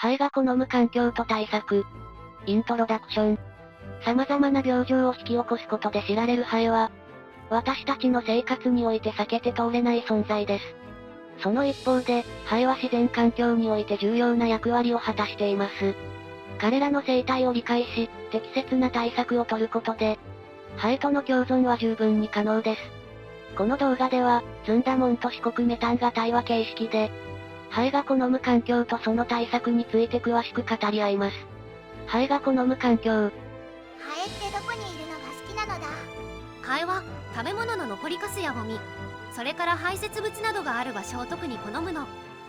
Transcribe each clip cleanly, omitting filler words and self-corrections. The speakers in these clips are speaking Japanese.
ハエが好む環境と対策。イントロダクション。様々な病状を引き起こすことで知られるハエは、私たちの生活において避けて通れない存在です。その一方で、ハエは自然環境において重要な役割を果たしています。彼らの生態を理解し、適切な対策を取ることで、ハエとの共存は十分に可能です。この動画では、ずんだもんと四国メタンが対話形式で、ハエが好む環境とその対策について詳しく語り合います。ハエが好む環境。ハエってどこにいるのが好きなのだ。ハエは食べ物の残りカスやゴミ、それから排泄物などがある場所を特に好むの。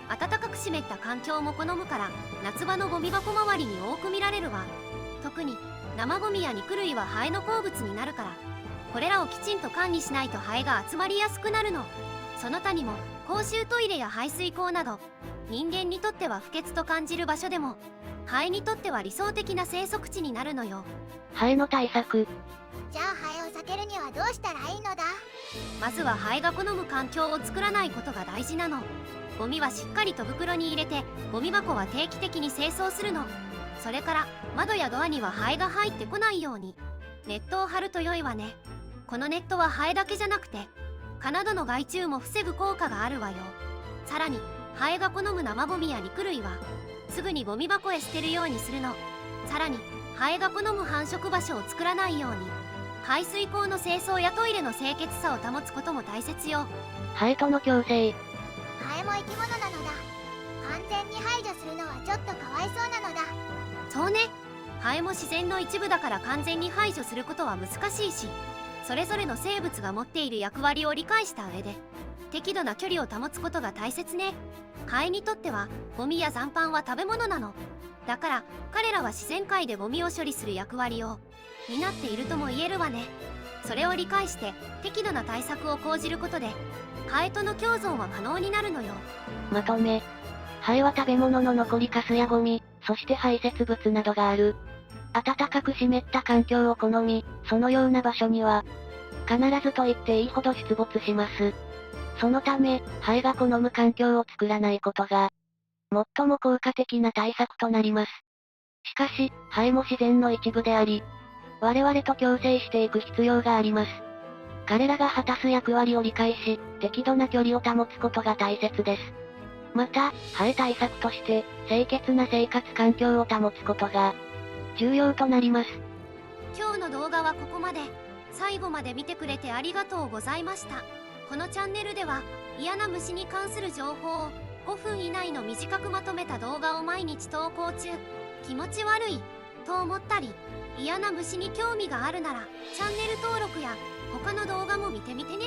暖かく湿った環境も好むから、夏場のゴミ箱周りに多く見られるわ。特に生ゴミや肉類はハエの好物になるから、これらをきちんと管理しないとハエが集まりやすくなるの。その他にも公衆トイレや排水溝など、人間にとっては不潔と感じる場所でも、ハエにとっては理想的な生息地になるのよ。ハエの対策。じゃあハエを避けるにはどうしたらいいのだ。まずはハエが好む環境を作らないことが大事なの。ゴミはしっかりと袋に入れて、ゴミ箱は定期的に清掃するの。それから窓やドアにはハエが入ってこないようにネットを張ると良いわね。このネットはハエだけじゃなくて、蚊などの害虫も防ぐ効果があるわよ。さらにハエが好む生ゴミや肉類はすぐにゴミ箱へ捨てるようにするの。さらにハエが好む繁殖場所を作らないように、排水溝の清掃やトイレの清潔さを保つことも大切よ。ハエとの共生。ハエも生き物なのだ。完全に排除するのはちょっとかわいそうなのだ。そうね。ハエも自然の一部だから完全に排除することは難しいし、それぞれの生物が持っている役割を理解した上で、適度な距離を保つことが大切ね。ハエにとってはゴミや残飯は食べ物なの。だから彼らは自然界でゴミを処理する役割を担っているとも言えるわね。それを理解して適度な対策を講じることで、ハエとの共存は可能になるのよ。まとめ。ハエは食べ物の残りカスやゴミ、そして排泄物などがある。暖かく湿った環境を好み、そのような場所には、必ずと言っていいほど出没します。そのため、ハエが好む環境を作らないことが、最も効果的な対策となります。しかし、ハエも自然の一部であり、我々と共生していく必要があります。彼らが果たす役割を理解し、適度な距離を保つことが大切です。また、ハエ対策として、清潔な生活環境を保つことが、重要となります。今日の動画はここまで。最後まで見てくれてありがとうございました。このチャンネルでは、嫌な虫に関する情報を5分以内の短くまとめた動画を毎日投稿中。気持ち悪いと思ったり、嫌な虫に興味があるならチャンネル登録や他の動画も見てみてね。